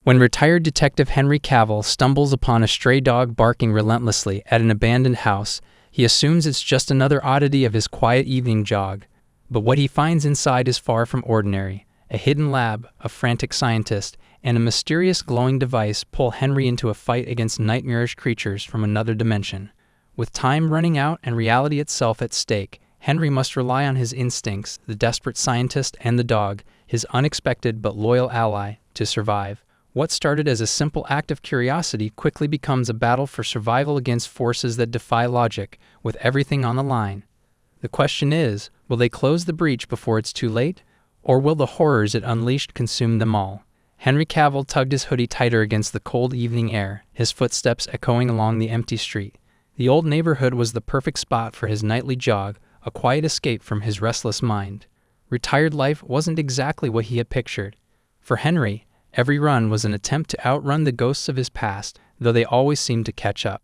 When retired Detective Henry Cavill stumbles upon a stray dog barking relentlessly at an abandoned house, he assumes it's just another oddity of his quiet evening jog. But what he finds inside is far from ordinary. A hidden lab, a frantic scientist, and a mysterious glowing device pull Henry into a fight against nightmarish creatures from another dimension. With time running out and reality itself at stake, Henry must rely on his instincts, the desperate scientist and the dog, his unexpected but loyal ally, to survive. What started as a simple act of curiosity quickly becomes a battle for survival against forces that defy logic, with everything on the line. The question is, will they close the breach before it's too late? Or will the horrors it unleashed consume them all? Henry Cavill tugged his hoodie tighter against the cold evening air, his footsteps echoing along the empty street. The old neighborhood was the perfect spot for his nightly jog, a quiet escape from his restless mind. Retired life wasn't exactly what he had pictured. For Henry, every run was an attempt to outrun the ghosts of his past, though they always seemed to catch up.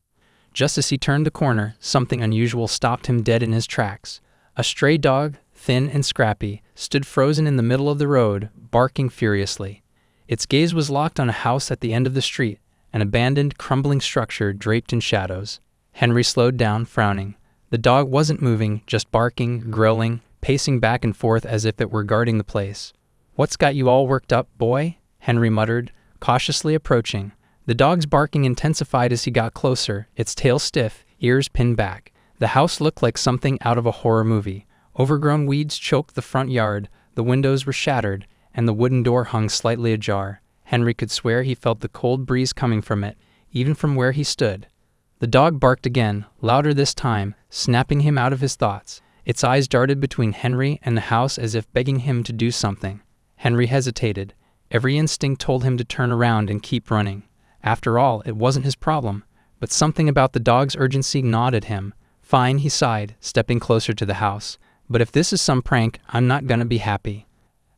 Just as he turned the corner, something unusual stopped him dead in his tracks. A stray dog, thin and scrappy, stood frozen in the middle of the road, barking furiously. Its gaze was locked on a house at the end of the street, an abandoned, crumbling structure draped in shadows. Henry slowed down, frowning. The dog wasn't moving, just barking, growling, pacing back and forth as if it were guarding the place. "What's got you all worked up, boy?" Henry muttered, cautiously approaching. The dog's barking intensified as he got closer, its tail stiff, ears pinned back. The house looked like something out of a horror movie. Overgrown weeds choked the front yard, the windows were shattered, and the wooden door hung slightly ajar. Henry could swear he felt the cold breeze coming from it, even from where he stood. The dog barked again, louder this time, snapping him out of his thoughts. Its eyes darted between Henry and the house as if begging him to do something. Henry hesitated. Every instinct told him to turn around and keep running. After all, it wasn't his problem, but something about the dog's urgency gnawed at him. "Fine," he sighed, stepping closer to the house. "But if this is some prank, I'm not gonna be happy."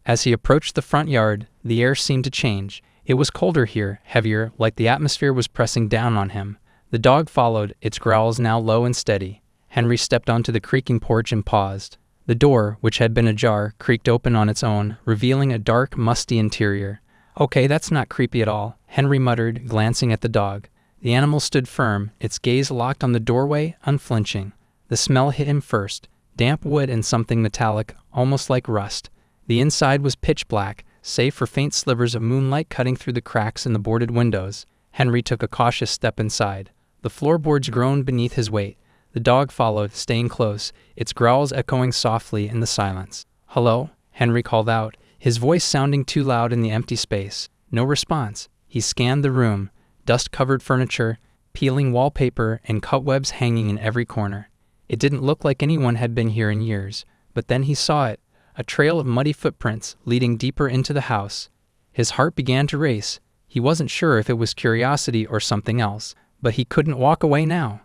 As he approached the front yard, the air seemed to change. It was colder here, heavier, like the atmosphere was pressing down on him. The dog followed, its growls now low and steady. Henry stepped onto the creaking porch and paused. The door, which had been ajar, creaked open on its own, revealing a dark, musty interior. "Okay, that's not creepy at all," Henry muttered, glancing at the dog. The animal stood firm, its gaze locked on the doorway, unflinching. The smell hit him first, damp wood and something metallic, almost like rust. The inside was pitch black, save for faint slivers of moonlight cutting through the cracks in the boarded windows. Henry took a cautious step inside. The floorboards groaned beneath his weight. The dog followed, staying close, its growls echoing softly in the silence. "Hello?" Henry called out, his voice sounding too loud in the empty space. No response. He scanned the room, dust-covered furniture, peeling wallpaper, and cobwebs hanging in every corner. It didn't look like anyone had been here in years, but then he saw it, a trail of muddy footprints leading deeper into the house. His heart began to race. He wasn't sure if it was curiosity or something else, but he couldn't walk away now.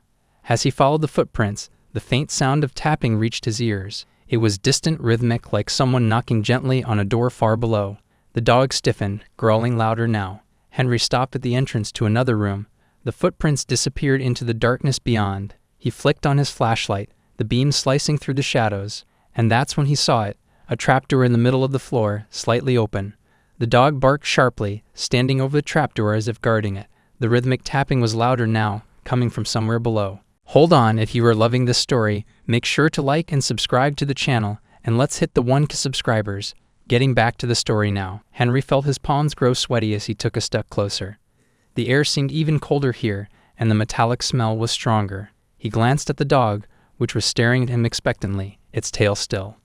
As he followed the footprints, the faint sound of tapping reached his ears. It was distant, rhythmic, like someone knocking gently on a door far below. The dog stiffened, growling louder now. Henry stopped at the entrance to another room. The footprints disappeared into the darkness beyond. He flicked on his flashlight, the beam slicing through the shadows, and that's when he saw it, a trapdoor in the middle of the floor, slightly open. The dog barked sharply, standing over the trapdoor as if guarding it. The rhythmic tapping was louder now, coming from somewhere below. Hold on, if you are loving this story, make sure to like and subscribe to the channel, and let's hit the 1K subscribers. Getting back to the story now. Henry felt his palms grow sweaty as he took a step closer. The air seemed even colder here, and the metallic smell was stronger. He glanced at the dog, which was staring at him expectantly, its tail still.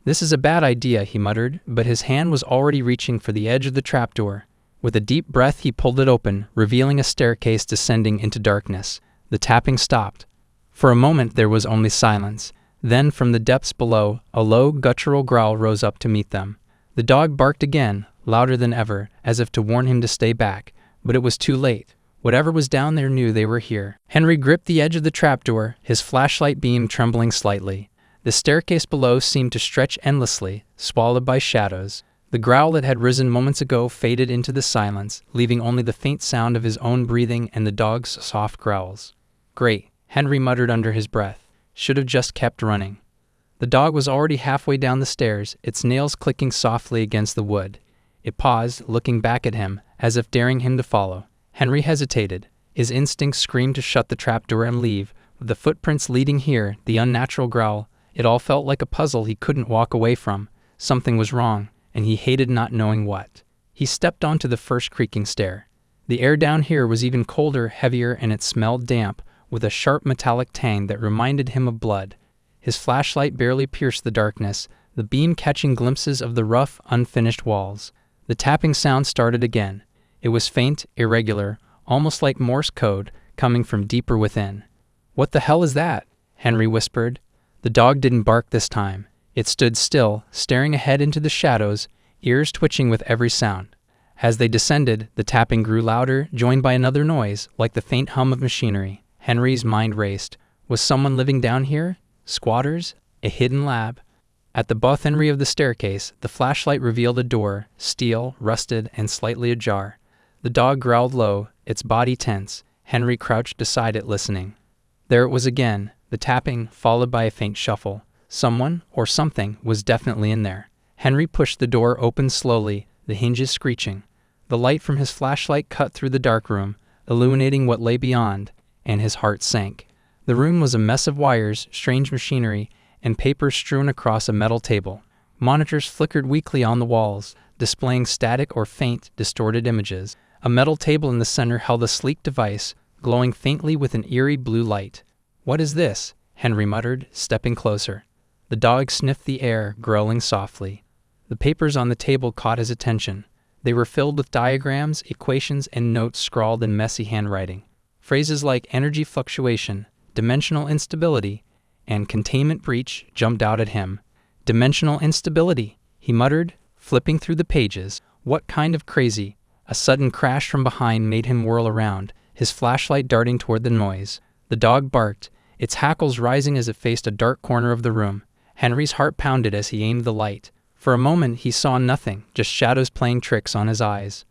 "This is a bad idea," he muttered, but his hand was already reaching for the edge of the trapdoor. With a deep breath, he pulled it open, revealing a staircase descending into darkness. The tapping stopped. For a moment there was only silence. Then, from the depths below, a low, guttural growl rose up to meet them. The dog barked again, louder than ever, as if to warn him to stay back. But it was too late. Whatever was down there knew they were here. Henry gripped the edge of the trapdoor, his flashlight beam trembling slightly. The staircase below seemed to stretch endlessly, swallowed by shadows. The growl that had risen moments ago faded into the silence, leaving only the faint sound of his own breathing and the dog's soft growls. "Great," Henry muttered under his breath. "Should have just kept running." The dog was already halfway down the stairs, its nails clicking softly against the wood. It paused, looking back at him, as if daring him to follow. Henry hesitated. His instincts screamed to shut the trapdoor and leave. With the footprints leading here, the unnatural growl, it all felt like a puzzle he couldn't walk away from. Something was wrong, and he hated not knowing what. He stepped onto the first creaking stair. The air down here was even colder, heavier, and it smelled damp, with a sharp metallic tang that reminded him of blood. His flashlight barely pierced the darkness, the beam catching glimpses of the rough, unfinished walls. The tapping sound started again. It was faint, irregular, almost like Morse code, coming from deeper within. "What the hell is that?" Henry whispered. The dog didn't bark this time. It stood still, staring ahead into the shadows, ears twitching with every sound. As they descended, the tapping grew louder, joined by another noise, like the faint hum of machinery. Henry's mind raced. Was someone living down here? Squatters? A hidden lab? At the both end of the staircase, the flashlight revealed a door, steel, rusted, and slightly ajar. The dog growled low, its body tense. Henry crouched beside it, listening. There it was again, the tapping, followed by a faint shuffle. Someone, or something, was definitely in there. Henry pushed the door open slowly, the hinges screeching. The light from his flashlight cut through the dark room, illuminating what lay beyond, and his heart sank. The room was a mess of wires, strange machinery, and papers strewn across a metal table. Monitors flickered weakly on the walls, displaying static or faint, distorted images. A metal table in the center held a sleek device, glowing faintly with an eerie blue light. "What is this?" Henry muttered, stepping closer. The dog sniffed the air, growling softly. The papers on the table caught his attention. They were filled with diagrams, equations, and notes scrawled in messy handwriting. Phrases like energy fluctuation, dimensional instability, and containment breach jumped out at him. "Dimensional instability," he muttered, flipping through the pages. "What kind of crazy?" A sudden crash from behind made him whirl around, his flashlight darting toward the noise. The dog barked, its hackles rising as it faced a dark corner of the room. Henry's heart pounded as he aimed the light. For a moment he saw nothing, just shadows playing tricks on his eyes.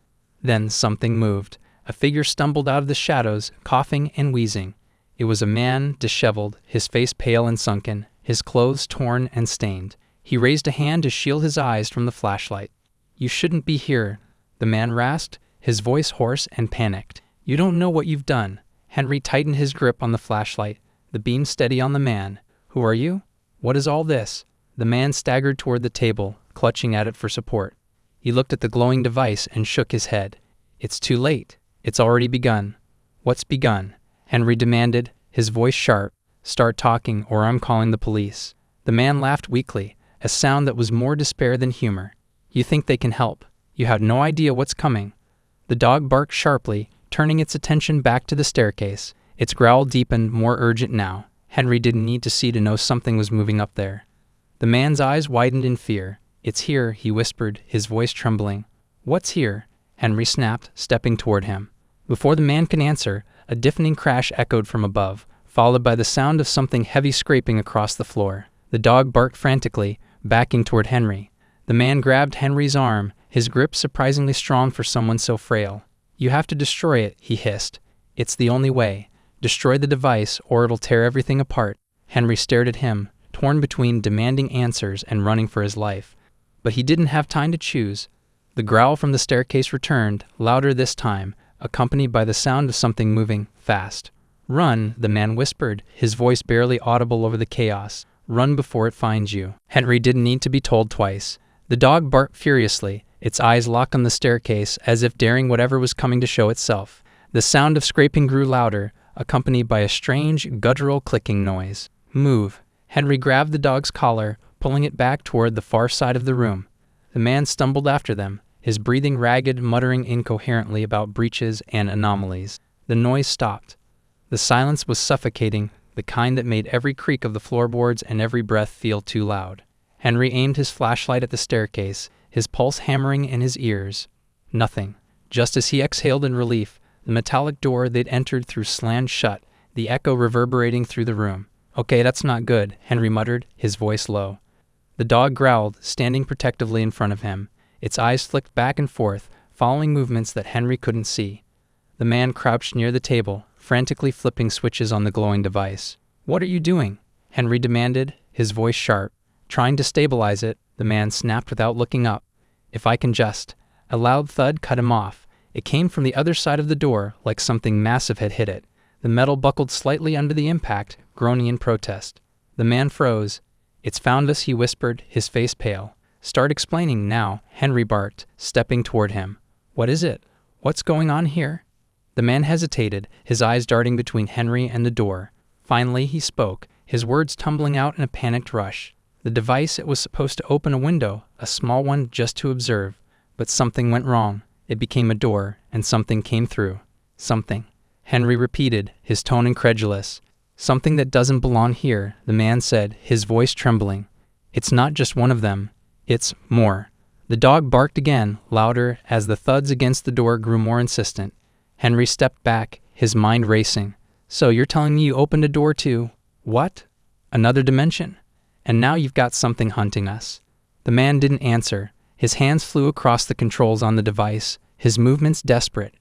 Then something moved. A figure stumbled out of the shadows, coughing and wheezing. It was a man, disheveled, his face pale and sunken, his clothes torn and stained. He raised a hand to shield his eyes from the flashlight. "You shouldn't be here," the man rasped, his voice hoarse and panicked. "You don't know what you've done." Henry tightened his grip on the flashlight, the beam steady on the man. "Who are you? What is all this?" The man staggered toward the table, clutching at it for support. He looked at the glowing device and shook his head. "It's too late. It's already begun." "What's begun?" Henry demanded, his voice sharp. "Start talking, or I'm calling the police." The man laughed weakly, a sound that was more despair than humor. "You think they can help. You have no idea what's coming." The dog barked sharply, turning its attention back to the staircase. Its growl deepened, more urgent now. Henry didn't need to see to know something was moving up there. The man's eyes widened in fear. "It's here," he whispered, his voice trembling. "What's here?" Henry snapped, stepping toward him. Before the man could answer, a deafening crash echoed from above, followed by the sound of something heavy scraping across the floor. The dog barked frantically, backing toward Henry. The man grabbed Henry's arm, his grip surprisingly strong for someone so frail. "You have to destroy it," he hissed. "It's the only way. Destroy the device, or it'll tear everything apart." Henry stared at him, torn between demanding answers and running for his life. But he didn't have time to choose. The growl from the staircase returned, louder this time, accompanied by the sound of something moving fast. "Run," the man whispered, his voice barely audible over the chaos. "Run before it finds you." Henry didn't need to be told twice. The dog barked furiously, its eyes locked on the staircase, as if daring whatever was coming to show itself. The sound of scraping grew louder, accompanied by a strange, guttural clicking noise. "Move." Henry grabbed the dog's collar, pulling it back toward the far side of the room. The man stumbled after them, his breathing ragged, muttering incoherently about breaches and anomalies. The noise stopped. The silence was suffocating, the kind that made every creak of the floorboards and every breath feel too loud. Henry aimed his flashlight at the staircase, his pulse hammering in his ears. Nothing. Just as he exhaled in relief, the metallic door they'd entered through slammed shut, the echo reverberating through the room. "Okay, that's not good," Henry muttered, his voice low. The dog growled, standing protectively in front of him. Its eyes flicked back and forth, following movements that Henry couldn't see. The man crouched near the table, frantically flipping switches on the glowing device. "What are you doing?" Henry demanded, his voice sharp. Trying to stabilize it, the man snapped without looking up. "If I can just..." A loud thud cut him off. It came from the other side of the door, like something massive had hit it. The metal buckled slightly under the impact, groaning in protest. The man froze. "It's found us," he whispered, his face pale. "Start explaining now," Henry barked, stepping toward him. "What is it? What's going on here?" The man hesitated, his eyes darting between Henry and the door. Finally, he spoke, his words tumbling out in a panicked rush. The device, it was supposed to open a window, a small one just to observe. But something went wrong. It became a door, and something came through. Something. Henry repeated, his tone incredulous. "Something that doesn't belong here," the man said, his voice trembling. "It's not just one of them. It's more." The dog barked again, louder, as the thuds against the door grew more insistent. Henry stepped back, his mind racing. "So you're telling me you opened a door to... what? Another dimension? And now you've got something hunting us." The man didn't answer. His hands flew across the controls on the device, his movements desperate.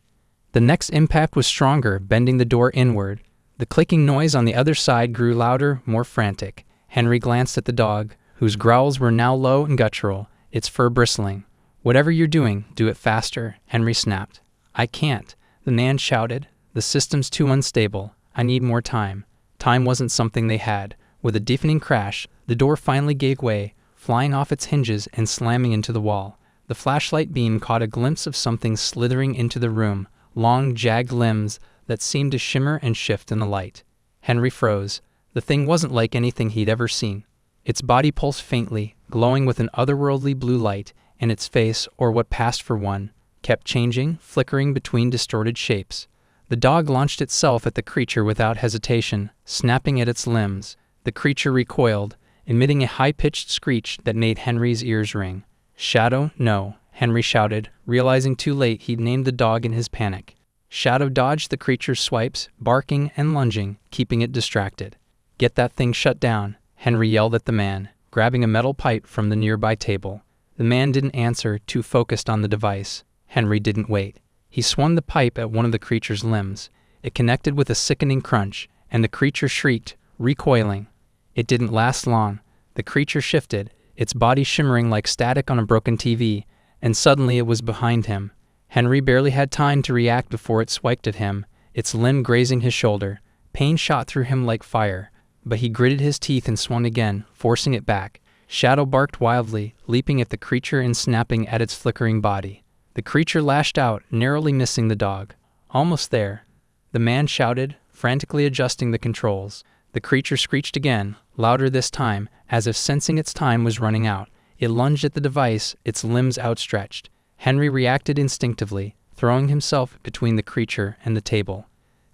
The next impact was stronger, bending the door inward. The clicking noise on the other side grew louder, more frantic. Henry glanced at the dog, whose growls were now low and guttural, its fur bristling. "Whatever you're doing, do it faster," Henry snapped. "I can't," the man shouted. "The system's too unstable. I need more time." Time wasn't something they had. With a deafening crash, the door finally gave way, flying off its hinges and slamming into the wall. The flashlight beam caught a glimpse of something slithering into the room, long, jagged limbs that seemed to shimmer and shift in the light. Henry froze. The thing wasn't like anything he'd ever seen. Its body pulsed faintly, glowing with an otherworldly blue light, and its face, or what passed for one, kept changing, flickering between distorted shapes. The dog launched itself at the creature without hesitation, snapping at its limbs. The creature recoiled, emitting a high-pitched screech that made Henry's ears ring. "Shadow, no," Henry shouted, realizing too late he'd named the dog in his panic. Shadow dodged the creature's swipes, barking and lunging, keeping it distracted. "Get that thing shut down," Henry yelled at the man, grabbing a metal pipe from the nearby table. The man didn't answer, too focused on the device. Henry didn't wait. He swung the pipe at one of the creature's limbs. It connected with a sickening crunch, and the creature shrieked, recoiling. It didn't last long. The creature shifted, its body shimmering like static on a broken TV, and suddenly it was behind him. Henry barely had time to react before it swiped at him, its limb grazing his shoulder. Pain shot through him like fire, but he gritted his teeth and swung again, forcing it back. Shadow barked wildly, leaping at the creature and snapping at its flickering body. The creature lashed out, narrowly missing the dog. "Almost there," the man shouted, frantically adjusting the controls. The creature screeched again, louder this time, as if sensing its time was running out. It lunged at the device, its limbs outstretched. Henry reacted instinctively, throwing himself between the creature and the table.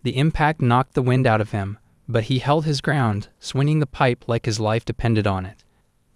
The impact knocked the wind out of him, but he held his ground, swinging the pipe like his life depended on it.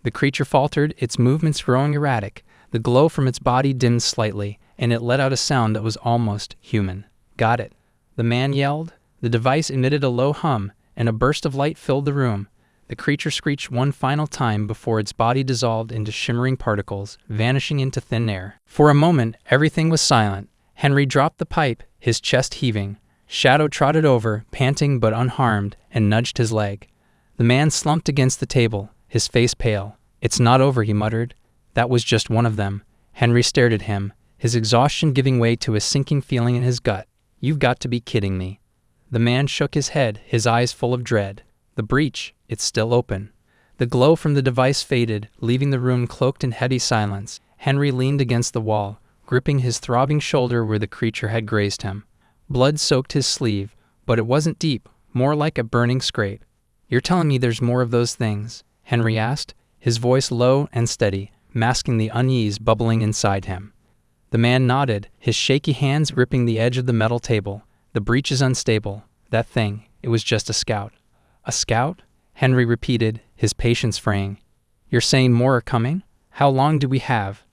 The creature faltered, its movements growing erratic. The glow from its body dimmed slightly, and it let out a sound that was almost human. "Got it," the man yelled. The device emitted a low hum, and a burst of light filled the room. The creature screeched one final time before its body dissolved into shimmering particles, vanishing into thin air. For a moment, everything was silent. Henry dropped the pipe, his chest heaving. Shadow trotted over, panting but unharmed, and nudged his leg. The man slumped against the table, his face pale. "It's not over," he muttered. "That was just one of them." Henry stared at him, his exhaustion giving way to a sinking feeling in his gut. "You've got to be kidding me." The man shook his head, his eyes full of dread. "The breach, it's still open." The glow from the device faded, leaving the room cloaked in heavy silence. Henry leaned against the wall, gripping his throbbing shoulder where the creature had grazed him. Blood soaked his sleeve, but it wasn't deep, more like a burning scrape. "You're telling me there's more of those things?" Henry asked, his voice low and steady, masking the unease bubbling inside him. The man nodded, his shaky hands gripping the edge of the metal table. "The breach is unstable. That thing, it was just a scout." "A scout?" Henry repeated, his patience fraying. "You're saying more are coming? How long do we have?"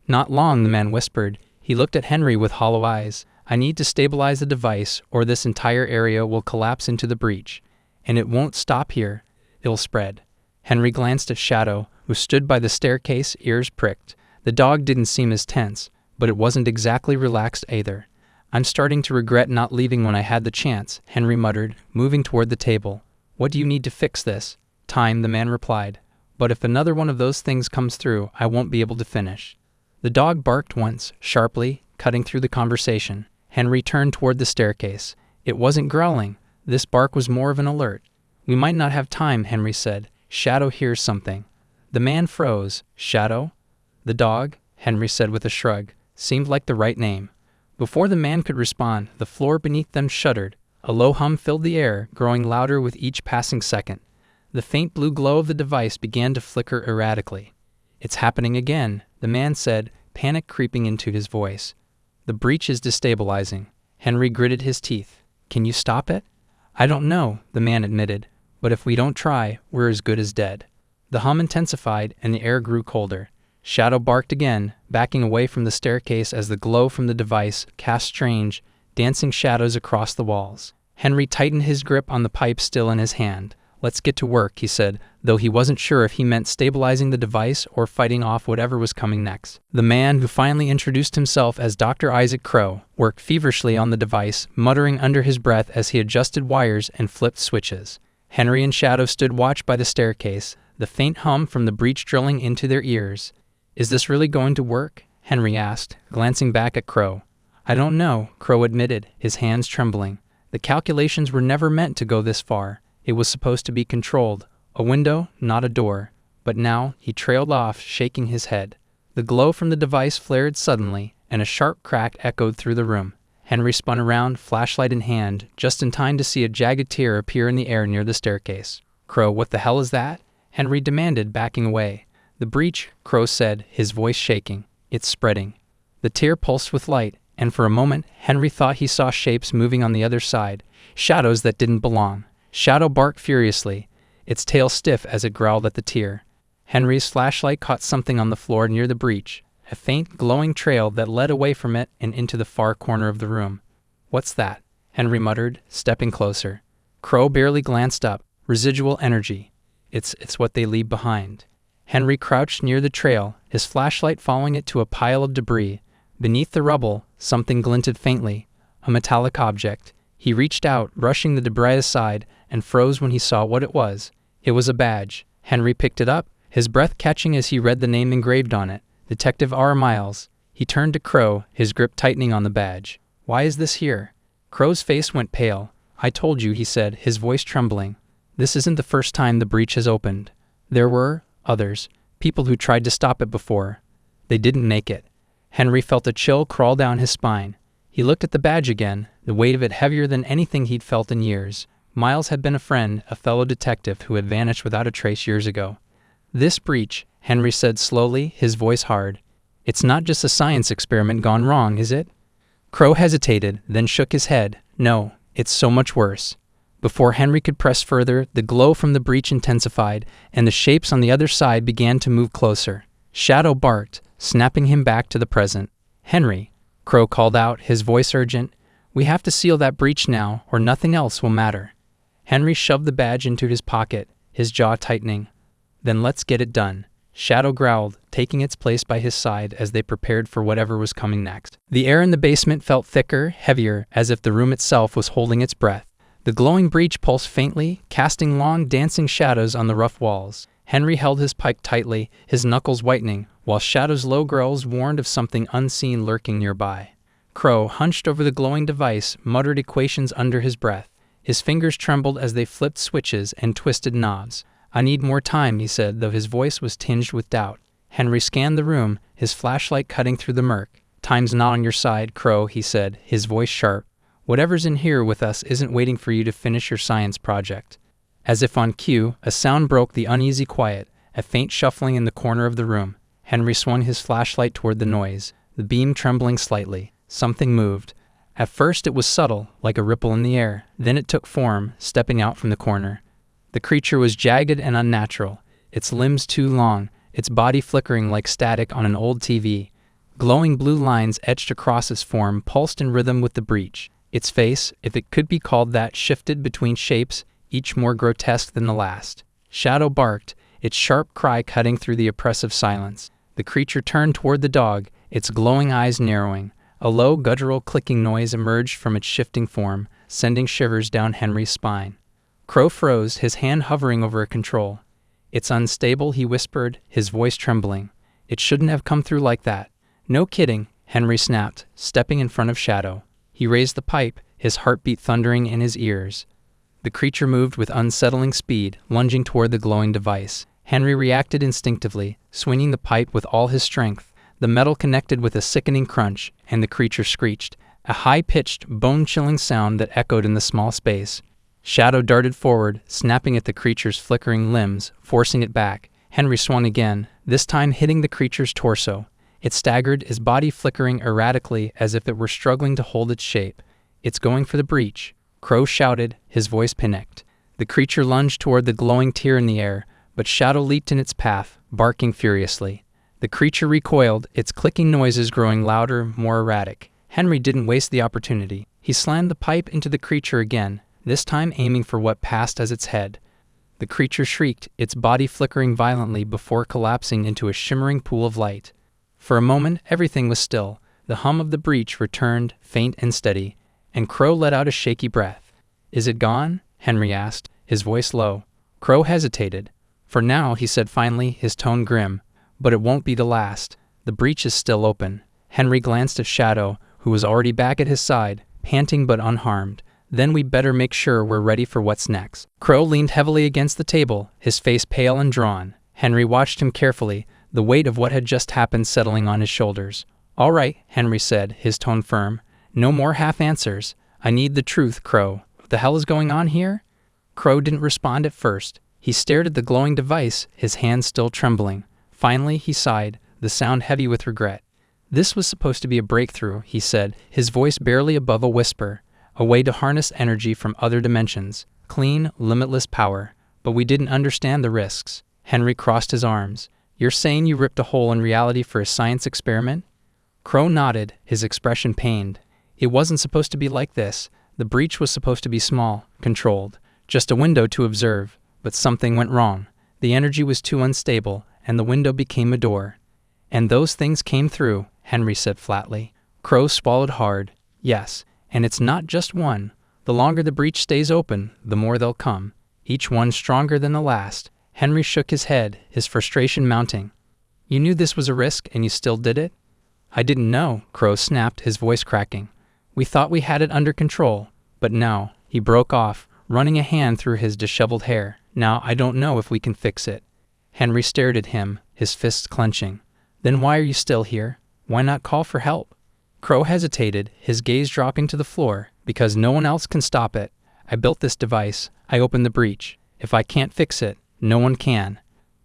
"Not long," the man whispered. He looked at Henry with hollow eyes. "I need to stabilize the device, or this entire area will collapse into the breach. And it won't stop here. It'll spread." Henry glanced at Shadow, who stood by the staircase, ears pricked. The dog didn't seem as tense, but it wasn't exactly relaxed either. "I'm starting to regret not leaving when I had the chance," Henry muttered, moving toward the table. "What do you need to fix this?" "Time," the man replied. "But if another one of those things comes through, I won't be able to finish." The dog barked once, sharply, cutting through the conversation. Henry turned toward the staircase. It wasn't growling. This bark was more of an alert. "We might not have time," Henry said. "Shadow hears something." The man froze. "Shadow?" "The dog," Henry said with a shrug. Seemed like the right name. Before the man could respond, the floor beneath them shuddered. A low hum filled the air, growing louder with each passing second. The faint blue glow of the device began to flicker erratically. "It's happening again," the man said, panic creeping into his voice. "The breach is destabilizing." Henry gritted his teeth. "Can you stop it?" "I don't know," the man admitted. "But if we don't try, we're as good as dead." The hum intensified, and the air grew colder. Shadow barked again, backing away from the staircase as the glow from the device cast strange, dancing shadows across the walls. Henry tightened his grip on the pipe still in his hand. "Let's get to work," he said, though he wasn't sure if he meant stabilizing the device or fighting off whatever was coming next. The man, who finally introduced himself as Dr. Isaac Crow, worked feverishly on the device, muttering under his breath as he adjusted wires and flipped switches. Henry and Shadow stood watch by the staircase, the faint hum from the breach drilling into their ears. "Is this really going to work?" Henry asked, glancing back at Crow. "I don't know," Crow admitted, his hands trembling. "The calculations were never meant to go this far. It was supposed to be controlled. A window, not a door." But now, he trailed off, shaking his head. The glow from the device flared suddenly, and a sharp crack echoed through the room. Henry spun around, flashlight in hand, just in time to see a jagged tear appear in the air near the staircase. "Crow, what the hell is that?" Henry demanded, backing away. "The breach," Crow said, his voice shaking. "It's spreading." The tear pulsed with light, and for a moment, Henry thought he saw shapes moving on the other side, shadows that didn't belong. Shadow barked furiously, its tail stiff as it growled at the tear. Henry's flashlight caught something on the floor near the breach, a faint, glowing trail that led away from it and into the far corner of the room. "What's that?" Henry muttered, stepping closer. Crow barely glanced up. "Residual energy. It's what they leave behind." Henry crouched near the trail, his flashlight following it to a pile of debris. Beneath the rubble, something glinted faintly, a metallic object. He reached out, brushing the debris aside, and froze when he saw what it was. It was a badge. Henry picked it up, his breath catching as he read the name engraved on it, Detective R. Miles. He turned to Crow, his grip tightening on the badge. "Why is this here?" Crow's face went pale. "I told you," he said, his voice trembling. "This isn't the first time the breach has opened. There were others, people who tried to stop it before. They didn't make it." Henry felt a chill crawl down his spine. He looked at the badge again, the weight of it heavier than anything he'd felt in years. Miles had been a friend, a fellow detective who had vanished without a trace years ago. "This breach," Henry said slowly, his voice hard. "It's not just a science experiment gone wrong, is it?" Crow hesitated, then shook his head. "No, it's so much worse." Before Henry could press further, the glow from the breach intensified, and the shapes on the other side began to move closer. Shadow barked, snapping him back to the present. "Henry," Crow called out, his voice urgent, "we have to seal that breach now, or nothing else will matter." Henry shoved the badge into his pocket, his jaw tightening. "Then let's get it done," Shadow growled, taking its place by his side as they prepared for whatever was coming next. The air in the basement felt thicker, heavier, as if the room itself was holding its breath. The glowing breach pulsed faintly, casting long, dancing shadows on the rough walls. Henry held his pike tightly, his knuckles whitening, while Shadow's low growls warned of something unseen lurking nearby. Crow, hunched over the glowing device, muttered equations under his breath. His fingers trembled as they flipped switches and twisted knobs. "I need more time," he said, though his voice was tinged with doubt. Henry scanned the room, his flashlight cutting through the murk. "Time's not on your side, Crow," he said, his voice sharp. "Whatever's in here with us isn't waiting for you to finish your science project." As if on cue, a sound broke the uneasy quiet, a faint shuffling in the corner of the room. Henry swung his flashlight toward the noise, the beam trembling slightly. Something moved. At first it was subtle, like a ripple in the air. Then it took form, stepping out from the corner. The creature was jagged and unnatural, its limbs too long, its body flickering like static on an old TV. Glowing blue lines etched across its form pulsed in rhythm with the breach. Its face, if it could be called that, shifted between shapes, each more grotesque than the last. Shadow barked, its sharp cry cutting through the oppressive silence. The creature turned toward the dog, its glowing eyes narrowing. A low, guttural clicking noise emerged from its shifting form, sending shivers down Henry's spine. Crow froze, his hand hovering over a control. "It's unstable," he whispered, his voice trembling. "It shouldn't have come through like that." "No kidding," Henry snapped, stepping in front of Shadow. He raised the pipe, his heartbeat thundering in his ears. The creature moved with unsettling speed, lunging toward the glowing device. Henry reacted instinctively, swinging the pipe with all his strength. The metal connected with a sickening crunch, and the creature screeched, a high-pitched, bone-chilling sound that echoed in the small space. Shadow darted forward, snapping at the creature's flickering limbs, forcing it back. Henry swung again, this time hitting the creature's torso. It staggered, its body flickering erratically as if it were struggling to hold its shape. "It's going for the breach," Crow shouted, his voice panicked. The creature lunged toward the glowing tear in the air, but Shadow leaped in its path, barking furiously. The creature recoiled, its clicking noises growing louder, more erratic. Henry didn't waste the opportunity. He slammed the pipe into the creature again, this time aiming for what passed as its head. The creature shrieked, its body flickering violently before collapsing into a shimmering pool of light. For a moment, everything was still. The hum of the breach returned, faint and steady, and Crow let out a shaky breath. "Is it gone?" Henry asked, his voice low. Crow hesitated. "For now," he said finally, his tone grim. "But it won't be the last. The breach is still open." Henry glanced at Shadow, who was already back at his side, panting but unharmed. "Then we'd better make sure we're ready for what's next." Crow leaned heavily against the table, his face pale and drawn. Henry watched him carefully, the weight of what had just happened settling on his shoulders. "All right," Henry said, his tone firm. "No more half answers. I need the truth, Crow. What the hell is going on here?" Crow didn't respond at first. He stared at the glowing device, his hands still trembling. Finally, he sighed, the sound heavy with regret. "This was supposed to be a breakthrough," he said, his voice barely above a whisper. "A way to harness energy from other dimensions. Clean, limitless power. But we didn't understand the risks." Henry crossed his arms. "You're saying you ripped a hole in reality for a science experiment?" Crow nodded, his expression pained. "It wasn't supposed to be like this. The breach was supposed to be small, controlled. Just a window to observe. But something went wrong. The energy was too unstable, and the window became a door." "And those things came through," Henry said flatly. Crow swallowed hard. "Yes, and it's not just one. The longer the breach stays open, the more they'll come. Each one stronger than the last." Henry shook his head, his frustration mounting. "You knew this was a risk, and you still did it?" "I didn't know," Crow snapped, his voice cracking. "We thought we had it under control. But now," he broke off, running a hand through his disheveled hair. "Now I don't know if we can fix it." Henry stared at him, his fists clenching. "Then why are you still here? Why not call for help?" Crow hesitated, his gaze dropping to the floor. "Because no one else can stop it. I built this device. I opened the breach. If I can't fix it, no one can."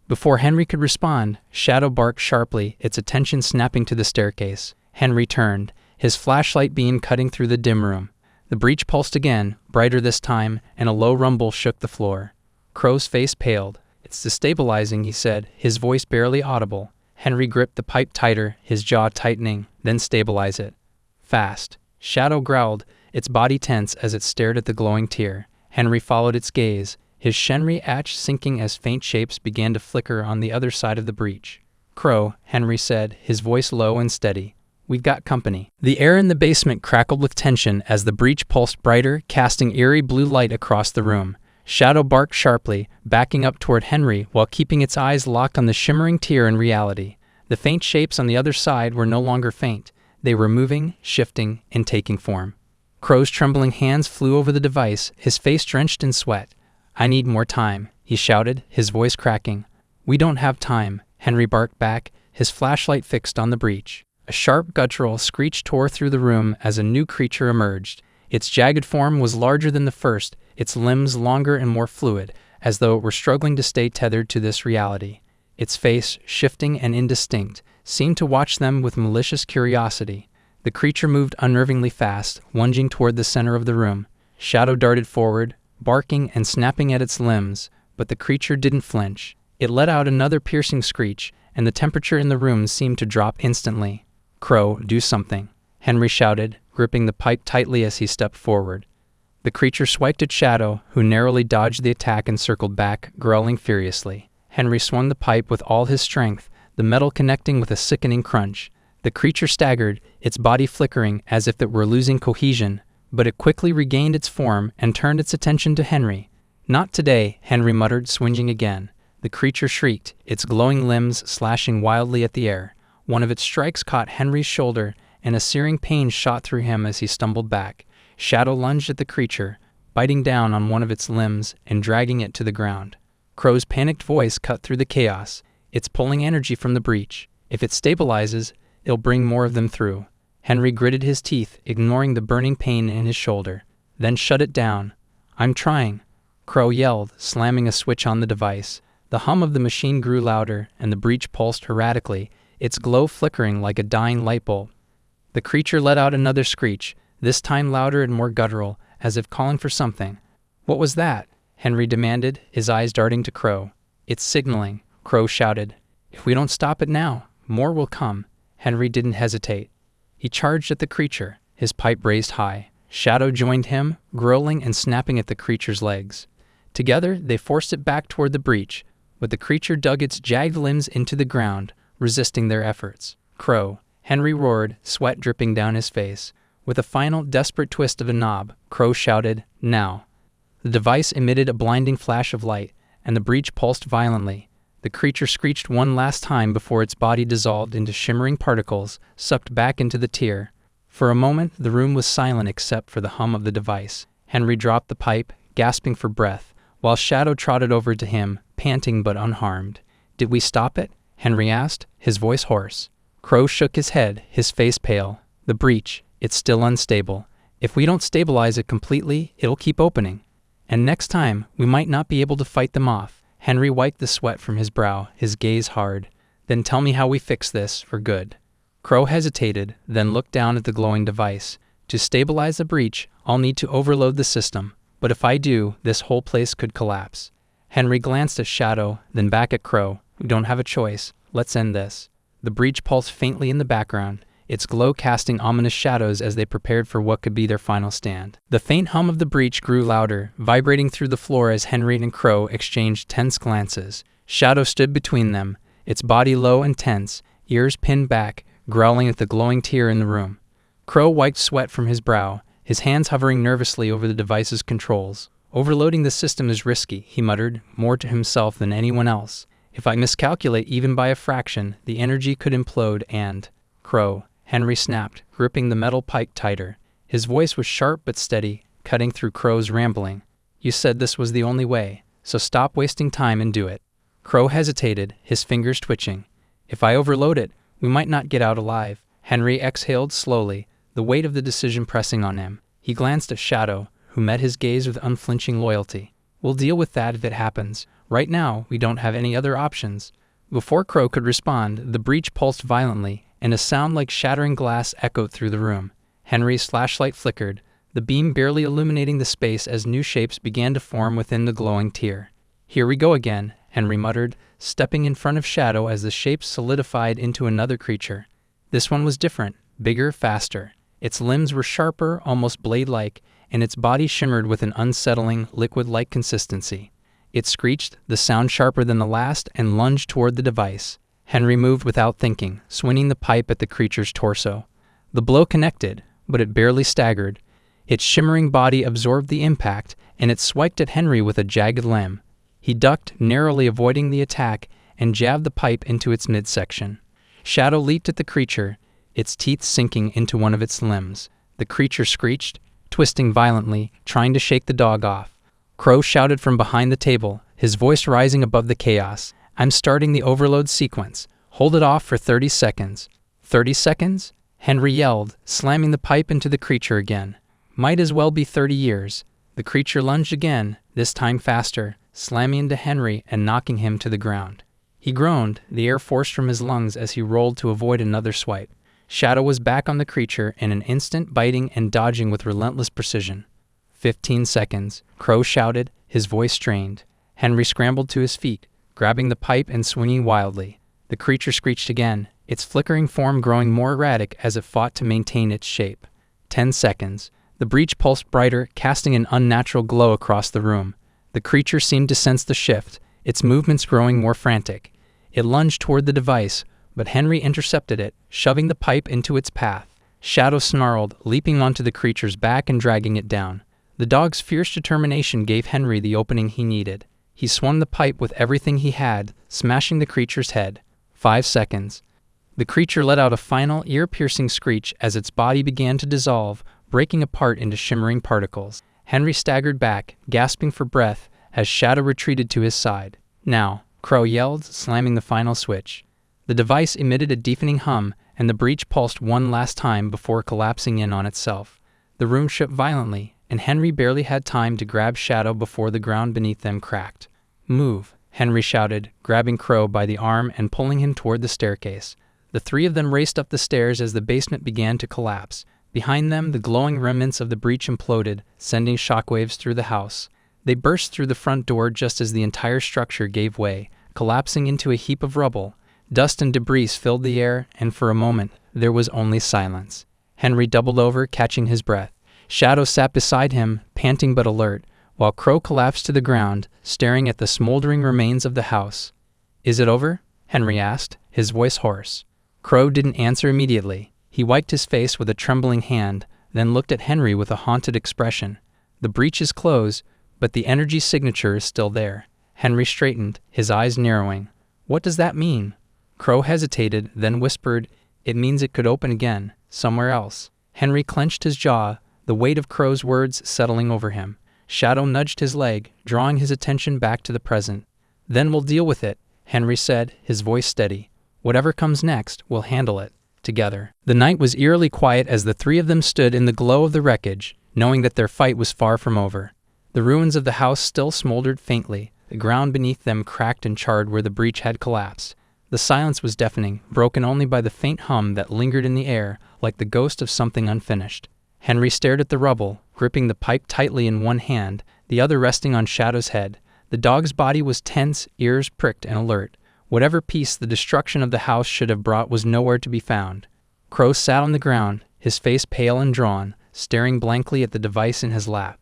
Before Henry could respond, Shadow barked sharply, its attention snapping to the staircase. Henry turned, his flashlight beam cutting through the dim room. The breach pulsed again, brighter this time, and a low rumble shook the floor. Crow's face paled. "It's destabilizing," he said, his voice barely audible. Henry gripped the pipe tighter, his jaw tightening. "Then stabilize it. Fast." Shadow growled, its body tense as it stared at the glowing tear. Henry followed its gaze, his Shenri Atch sinking as faint shapes began to flicker on the other side of the breach. "Crow," Henry said, his voice low and steady. "We've got company." The air in the basement crackled with tension as the breach pulsed brighter, casting eerie blue light across the room. Shadow barked sharply, backing up toward Henry while keeping its eyes locked on the shimmering tear in reality. The faint shapes on the other side were no longer faint. They were moving, shifting, and taking form. Crow's trembling hands flew over the device, his face drenched in sweat. "I need more time," he shouted, his voice cracking. "We don't have time," Henry barked back, his flashlight fixed on the breach. A sharp guttural screech tore through the room as a new creature emerged. Its jagged form was larger than the first, its limbs longer and more fluid, as though it were struggling to stay tethered to this reality. Its face, shifting and indistinct, seemed to watch them with malicious curiosity. The creature moved unnervingly fast, lunging toward the center of the room. Shadow darted forward, barking and snapping at its limbs, but the creature didn't flinch. It let out another piercing screech, and the temperature in the room seemed to drop instantly. "Crow, do something," Henry shouted, gripping the pipe tightly as he stepped forward. The creature swiped at Shadow, who narrowly dodged the attack and circled back, growling furiously. Henry swung the pipe with all his strength, the metal connecting with a sickening crunch. The creature staggered, its body flickering as if it were losing cohesion, but it quickly regained its form and turned its attention to Henry. "Not today," Henry muttered, swinging again. The creature shrieked, its glowing limbs slashing wildly at the air. One of its strikes caught Henry's shoulder, and a searing pain shot through him as he stumbled back. Shadow lunged at the creature, biting down on one of its limbs and dragging it to the ground. Crow's panicked voice cut through the chaos. "It's pulling energy from the breach. If it stabilizes, it'll bring more of them through." Henry gritted his teeth, ignoring the burning pain in his shoulder. "Then shut it down." "I'm trying," Crow yelled, slamming a switch on the device. The hum of the machine grew louder, and the breach pulsed erratically, its glow flickering like a dying light bulb. The creature let out another screech, this time louder and more guttural, as if calling for something. "What was that?" Henry demanded, his eyes darting to Crow. "It's signaling," Crow shouted. "If we don't stop it now, more will come." Henry didn't hesitate. He charged at the creature, his pipe raised high. Shadow joined him, growling and snapping at the creature's legs. Together, they forced it back toward the breach, but the creature dug its jagged limbs into the ground, resisting their efforts. "Crow," Henry roared, sweat dripping down his face. With a final, desperate twist of a knob, Crow shouted, "Now." The device emitted a blinding flash of light, and the breach pulsed violently. The creature screeched one last time before its body dissolved into shimmering particles, sucked back into the tier. For a moment, the room was silent except for the hum of the device. Henry dropped the pipe, gasping for breath, while Shadow trotted over to him, panting but unharmed. "Did we stop it?" Henry asked, his voice hoarse. Crow shook his head, his face pale. "The breach, it's still unstable. If we don't stabilize it completely, it'll keep opening. And next time, we might not be able to fight them off." Henry wiped the sweat from his brow, his gaze hard. "Then tell me how we fix this, for good." Crow hesitated, then looked down at the glowing device. "To stabilize the breach, I'll need to overload the system. But if I do, this whole place could collapse." Henry glanced at Shadow, then back at Crow. "We don't have a choice. Let's end this." The breach pulsed faintly in the background, its glow casting ominous shadows as they prepared for what could be their final stand. The faint hum of the breach grew louder, vibrating through the floor as Henry and Crow exchanged tense glances. Shadow stood between them, its body low and tense, ears pinned back, growling at the glowing tier in the room. Crow wiped sweat from his brow, his hands hovering nervously over the device's controls. "Overloading the system is risky," he muttered, more to himself than anyone else. "If I miscalculate even by a fraction, the energy could implode and—" "Crow," Henry snapped, gripping the metal pipe tighter. His voice was sharp but steady, cutting through Crow's rambling. "You said this was the only way, so stop wasting time and do it." Crow hesitated, his fingers twitching. "If I overload it, we might not get out alive." Henry exhaled slowly, the weight of the decision pressing on him. He glanced at Shadow, who met his gaze with unflinching loyalty. "We'll deal with that if it happens. Right now, we don't have any other options." Before Crow could respond, the breach pulsed violently, and a sound like shattering glass echoed through the room. Henry's flashlight flickered, the beam barely illuminating the space as new shapes began to form within the glowing tier. "Here we go again," Henry muttered, stepping in front of Shadow as the shapes solidified into another creature. This one was different, bigger, faster. Its limbs were sharper, almost blade-like, and its body shimmered with an unsettling, liquid-like consistency. It screeched, the sound sharper than the last, and lunged toward the device. Henry moved without thinking, swinging the pipe at the creature's torso. The blow connected, but it barely staggered. Its shimmering body absorbed the impact, and it swiped at Henry with a jagged limb. He ducked, narrowly avoiding the attack, and jabbed the pipe into its midsection. Shadow leaped at the creature, its teeth sinking into one of its limbs. The creature screeched, twisting violently, trying to shake the dog off. Crow shouted from behind the table, his voice rising above the chaos. "I'm starting the overload sequence. Hold it off for 30 seconds. 30 seconds? Henry yelled, slamming the pipe into the creature again. Might as well be 30 years. The creature lunged again, this time faster, slamming into Henry and knocking him to the ground. He groaned, the air forced from his lungs as he rolled to avoid another swipe. Shadow was back on the creature in an instant, biting and dodging with relentless precision. 15 seconds, Crow shouted, his voice strained. Henry scrambled to his feet, grabbing the pipe and swinging wildly. The creature screeched again, its flickering form growing more erratic as it fought to maintain its shape. 10 seconds. The breach pulsed brighter, casting an unnatural glow across the room. The creature seemed to sense the shift, its movements growing more frantic. It lunged toward the device, but Henry intercepted it, shoving the pipe into its path. Shadow snarled, leaping onto the creature's back and dragging it down. The dog's fierce determination gave Henry the opening he needed. He swung the pipe with everything he had, smashing the creature's head. 5 seconds. The creature let out a final, ear-piercing screech as its body began to dissolve, breaking apart into shimmering particles. Henry staggered back, gasping for breath, as Shadow retreated to his side. "Now," Crow yelled, slamming the final switch. The device emitted a deafening hum, and the breach pulsed one last time before collapsing in on itself. The room shook violently, and Henry barely had time to grab Shadow before the ground beneath them cracked. "Move," Henry shouted, grabbing Crow by the arm and pulling him toward the staircase. The three of them raced up the stairs as the basement began to collapse. Behind them, the glowing remnants of the breach imploded, sending shockwaves through the house. They burst through the front door just as the entire structure gave way, collapsing into a heap of rubble. Dust and debris filled the air, and for a moment, there was only silence. Henry doubled over, catching his breath. Shadow sat beside him, panting but alert, while Crow collapsed to the ground, staring at the smoldering remains of the house. "Is it over?" Henry asked, his voice hoarse. Crow didn't answer immediately. He wiped his face with a trembling hand, then looked at Henry with a haunted expression. "The breach is closed, but the energy signature is still there." Henry straightened, his eyes narrowing. "What does that mean?" Crow hesitated, then whispered, "It means it could open again, somewhere else." Henry clenched his jaw, the weight of Crow's words settling over him. Shadow nudged his leg, drawing his attention back to the present. "Then we'll deal with it," Henry said, his voice steady. "Whatever comes next, we'll handle it together." The night was eerily quiet as the three of them stood in the glow of the wreckage, knowing that their fight was far from over. The ruins of the house still smoldered faintly, the ground beneath them cracked and charred where the breach had collapsed. The silence was deafening, broken only by the faint hum that lingered in the air, like the ghost of something unfinished. Henry stared at the rubble, gripping the pipe tightly in one hand, the other resting on Shadow's head. The dog's body was tense, ears pricked and alert. Whatever peace the destruction of the house should have brought was nowhere to be found. Crow sat on the ground, his face pale and drawn, staring blankly at the device in his lap.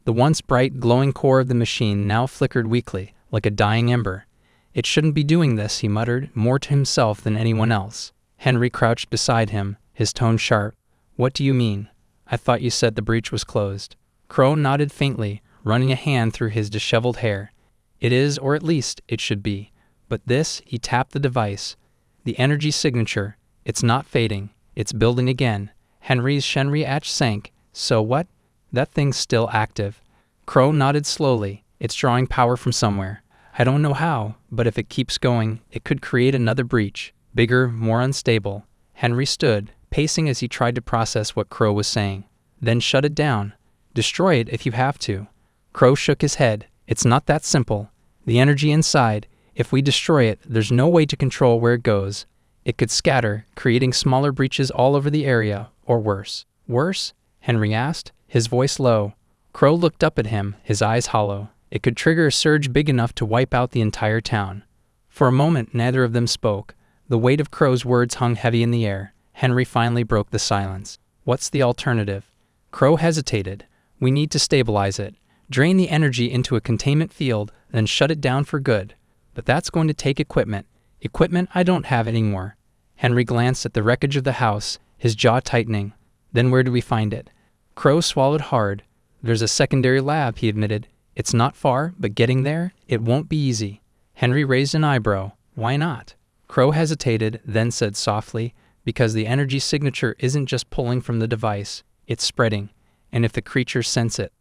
The once bright, glowing core of the machine now flickered weakly, like a dying ember. "It shouldn't be doing this," he muttered, more to himself than anyone else. Henry crouched beside him, his tone sharp. "What do you mean? I thought you said the breach was closed." Crow nodded faintly, running a hand through his disheveled hair. "It is, or at least, it should be. But this," he tapped the device. "The energy signature. It's not fading. It's building again." Henry's Shenri Atch sank. "So what?" "That thing's still active." Crow nodded slowly. "It's drawing power from somewhere. I don't know how, but if it keeps going, it could create another breach. Bigger, more unstable." Henry stood, pacing as he tried to process what Crow was saying. "Then shut it down. Destroy it if you have to." Crow shook his head. "It's not that simple. The energy inside, if we destroy it, there's no way to control where it goes. It could scatter, creating smaller breaches all over the area, or worse." "Worse?" Henry asked, his voice low. Crow looked up at him, his eyes hollow. "It could trigger a surge big enough to wipe out the entire town." For a moment, neither of them spoke. The weight of Crow's words hung heavy in the air. Henry finally broke the silence. "What's the alternative?" Crow hesitated. "We need to stabilize it. Drain the energy into a containment field, then shut it down for good. But that's going to take equipment. Equipment I don't have anymore." Henry glanced at the wreckage of the house, his jaw tightening. "Then where do we find it?" Crow swallowed hard. "There's a secondary lab," he admitted. "It's not far, but getting there, it won't be easy." Henry raised an eyebrow. "Why not?" Crow hesitated, then said softly, "Because the energy signature isn't just pulling from the device, it's spreading. And if the creatures sense it,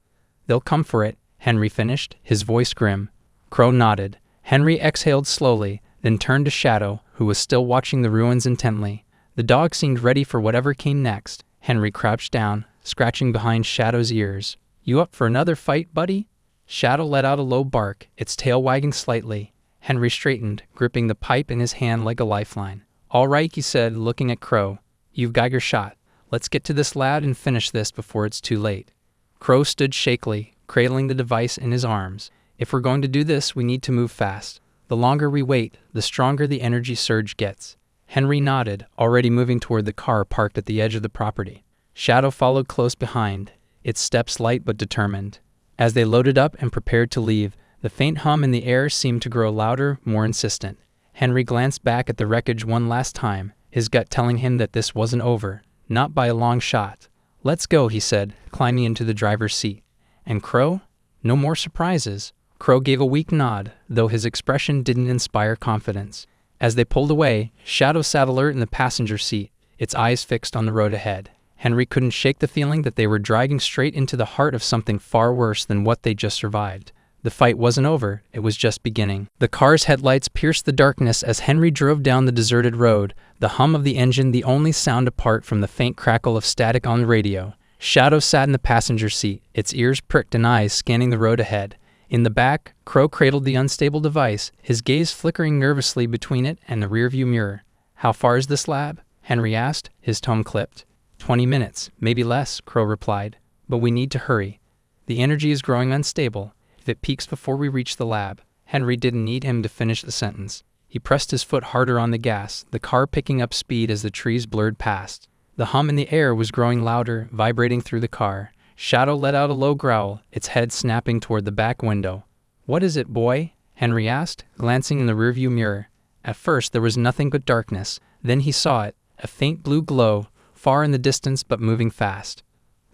they'll come for it," Henry finished, his voice grim. Crow nodded. Henry exhaled slowly, then turned to Shadow, who was still watching the ruins intently. The dog seemed ready for whatever came next. Henry crouched down, scratching behind Shadow's ears. "You up for another fight, buddy?" Shadow let out a low bark, its tail wagging slightly. Henry straightened, gripping the pipe in his hand like a lifeline. "All right," he said, looking at Crow. "You've got your shot. Let's get to this lab and finish this before it's too late." Crow stood shakily, cradling the device in his arms. "If we're going to do this, we need to move fast. The longer we wait, the stronger the energy surge gets." Henry nodded, already moving toward the car parked at the edge of the property. Shadow followed close behind, its steps light but determined. As they loaded up and prepared to leave, the faint hum in the air seemed to grow louder, more insistent. Henry glanced back at the wreckage one last time, his gut telling him that this wasn't over, not by a long shot. "Let's go," he said, climbing into the driver's seat. "And Crow? No more surprises." Crow gave a weak nod, though his expression didn't inspire confidence. As they pulled away, Shadow sat alert in the passenger seat, its eyes fixed on the road ahead. Henry couldn't shake the feeling that they were driving straight into the heart of something far worse than what they'd just survived. The fight wasn't over, it was just beginning. The car's headlights pierced the darkness as Henry drove down the deserted road, the hum of the engine the only sound apart from the faint crackle of static on the radio. Shadow sat in the passenger seat, its ears pricked and eyes scanning the road ahead. In the back, Crow cradled the unstable device, his gaze flickering nervously between it and the rearview mirror. "How far is this lab?" Henry asked, his tone clipped. 20 minutes, maybe less, Crow replied. "But we need to hurry. The energy is growing unstable. If it peaks before we reach the lab." Henry didn't need him to finish the sentence. He pressed his foot harder on the gas, the car picking up speed as the trees blurred past. The hum in the air was growing louder, vibrating through the car. Shadow let out a low growl, its head snapping toward the back window. "What is it, boy?" Henry asked, glancing in the rearview mirror. At first there was nothing but darkness. Then he saw it, a faint blue glow, far in the distance but moving fast.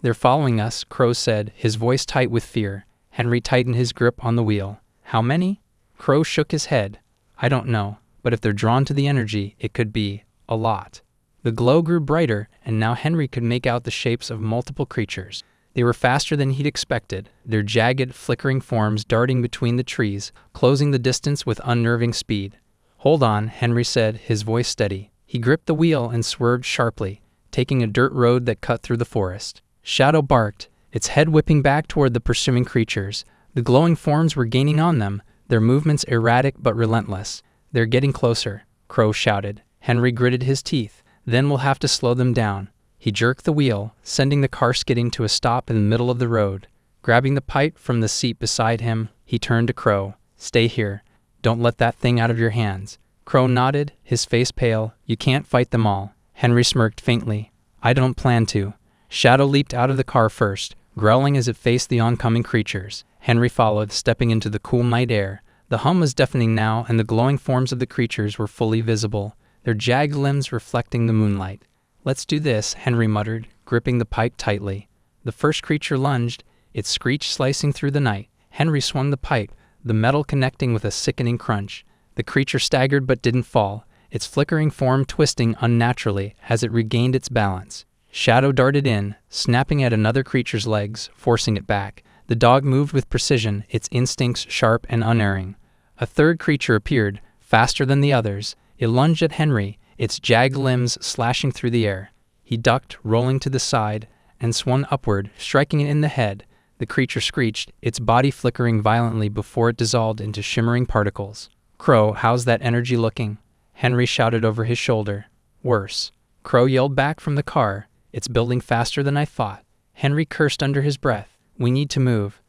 "They're following us," Crow said, his voice tight with fear. Henry tightened his grip on the wheel. "How many?" Crow shook his head. "I don't know, but if they're drawn to the energy, it could be a lot." The glow grew brighter, and now Henry could make out the shapes of multiple creatures. They were faster than he'd expected, their jagged, flickering forms darting between the trees, closing the distance with unnerving speed. "Hold on," Henry said, his voice steady. He gripped the wheel and swerved sharply, taking a dirt road that cut through the forest. Shadow barked, its head whipping back toward the pursuing creatures. The glowing forms were gaining on them, their movements erratic but relentless. "They're getting closer," Crow shouted. Henry gritted his teeth. "Then we'll have to slow them down." He jerked the wheel, sending the car skidding to a stop in the middle of the road. Grabbing the pipe from the seat beside him, he turned to Crow. "Stay here. Don't let that thing out of your hands." Crow nodded, his face pale. "You can't fight them all." Henry smirked faintly. "I don't plan to." Shadow leaped out of the car first, growling as it faced the oncoming creatures. Henry followed, stepping into the cool night air. The hum was deafening now, and the glowing forms of the creatures were fully visible, their jagged limbs reflecting the moonlight. "Let's do this," Henry muttered, gripping the pipe tightly. The first creature lunged, its screech slicing through the night. Henry swung the pipe, the metal connecting with a sickening crunch. The creature staggered but didn't fall, its flickering form twisting unnaturally as it regained its balance. Shadow darted in, snapping at another creature's legs, forcing it back. The dog moved with precision, its instincts sharp and unerring. A third creature appeared, faster than the others. It lunged at Henry, its jagged limbs slashing through the air. He ducked, rolling to the side, and swung upward, striking it in the head. The creature screeched, its body flickering violently before it dissolved into shimmering particles. "Crow, how's that energy looking?" Henry shouted over his shoulder. "Worse." Crow yelled back from the car. "It's building faster than I thought." Henry cursed under his breath. "We need to move."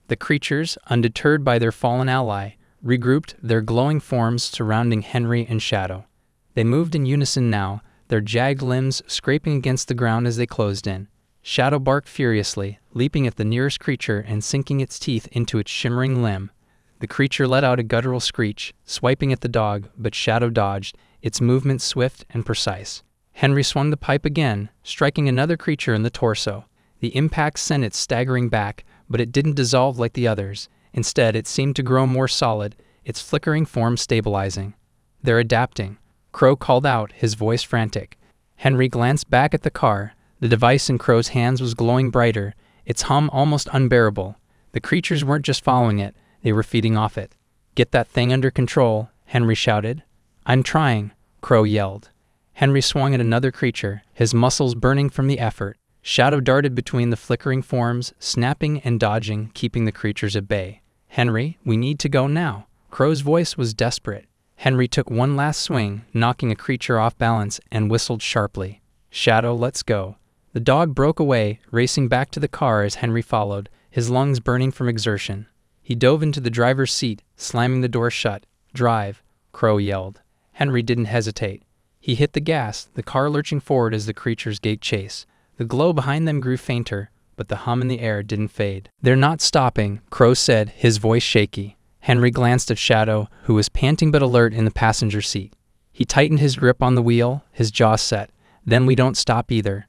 The creatures, undeterred by their fallen ally, regrouped, their glowing forms surrounding Henry and Shadow. They moved in unison now, their jagged limbs scraping against the ground as they closed in. Shadow barked furiously, leaping at the nearest creature and sinking its teeth into its shimmering limb. The creature let out a guttural screech, swiping at the dog, but Shadow dodged, its movements swift and precise. Henry swung the pipe again, striking another creature in the torso. The impact sent it staggering back, but it didn't dissolve like the others. Instead, it seemed to grow more solid, its flickering form stabilizing. "They're adapting," Crow called out, his voice frantic. Henry glanced back at the car. The device in Crow's hands was glowing brighter, its hum almost unbearable. The creatures weren't just following it, they were feeding off it. "Get that thing under control," Henry shouted. "I'm trying," Crow yelled. Henry swung at another creature, his muscles burning from the effort. Shadow darted between the flickering forms, snapping and dodging, keeping the creatures at bay. "Henry, we need to go now." Crow's voice was desperate. Henry took one last swing, knocking a creature off balance, and whistled sharply. "Shadow, let's go." The dog broke away, racing back to the car as Henry followed, his lungs burning from exertion. He dove into the driver's seat, slamming the door shut. "Drive," Crow yelled. Henry didn't hesitate. He hit the gas, the car lurching forward as the creatures gave chase. The glow behind them grew fainter, but the hum in the air didn't fade. "They're not stopping," Crow said, his voice shaky. Henry glanced at Shadow, who was panting but alert in the passenger seat. He tightened his grip on the wheel, his jaw set. "Then we don't stop either."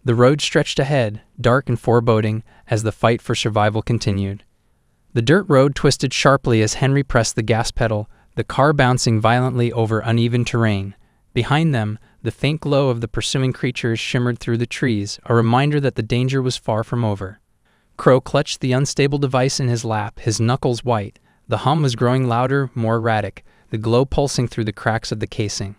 The road stretched ahead, dark and foreboding, as the fight for survival continued. The dirt road twisted sharply as Henry pressed the gas pedal, the car bouncing violently over uneven terrain. Behind them, the faint glow of the pursuing creatures shimmered through the trees, a reminder that the danger was far from over. Crow clutched the unstable device in his lap, his knuckles white. The hum was growing louder, more erratic, the glow pulsing through the cracks of the casing.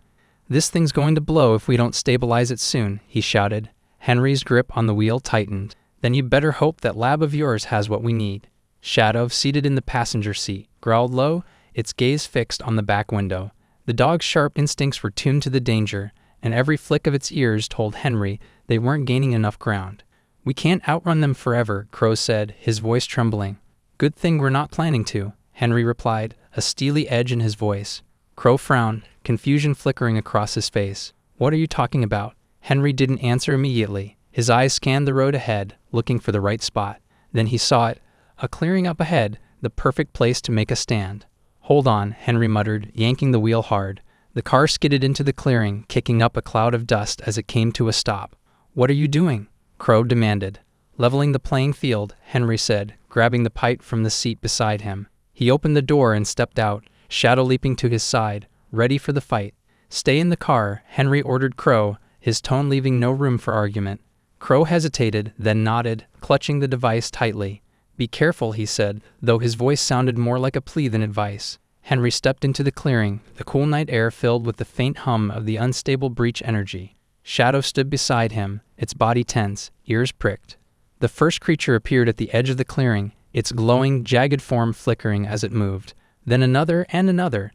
"This thing's going to blow if we don't stabilize it soon," he shouted. Henry's grip on the wheel tightened. "Then you better hope that lab of yours has what we need." Shadow, seated in the passenger seat, growled low, its gaze fixed on the back window. The dog's sharp instincts were tuned to the danger, and every flick of its ears told Henry they weren't gaining enough ground. "We can't outrun them forever," Crow said, his voice trembling. "Good thing we're not planning to," Henry replied, a steely edge in his voice. Crow frowned, confusion flickering across his face. "What are you talking about?" Henry didn't answer immediately. His eyes scanned the road ahead, looking for the right spot. Then he saw it, a clearing up ahead, the perfect place to make a stand. "Hold on," Henry muttered, yanking the wheel hard. The car skidded into the clearing, kicking up a cloud of dust as it came to a stop. "What are you doing?" Crow demanded. "Leveling the playing field," Henry said, grabbing the pipe from the seat beside him. He opened the door and stepped out, Shadow leaping to his side, ready for the fight. "Stay in the car," Henry ordered Crow, his tone leaving no room for argument. Crow hesitated, then nodded, clutching the device tightly. "Be careful," he said, though his voice sounded more like a plea than advice. Henry stepped into the clearing, the cool night air filled with the faint hum of the unstable breach energy. Shadow stood beside him, its body tense, ears pricked. The first creature appeared at the edge of the clearing, its glowing, jagged form flickering as it moved. Then another and another,